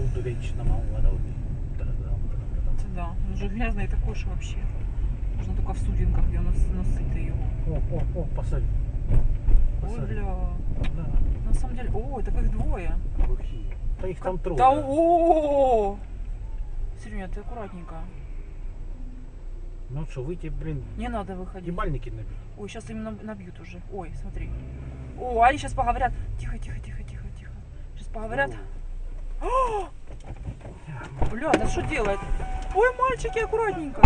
буду вечно молодой. Це да. Він вже грязний також вообще. Можна тільки в сутінках його носити його. О, посмотри. Ой, бля. Да. На самом деле, ой, таких двоє. Глухие. Да их там трое. Да, о! Сереня, ты аккуратненько. Ну что, выйти, блин, Не надо выходить. ебальники набить. Ой, сейчас именно набьют уже. Ой, смотри. О, они сейчас поговорят. Тихо, тихо, тихо, тихо, тихо. Сейчас поговорят. Бля, да что делает? Ой, мальчики, аккуратненько.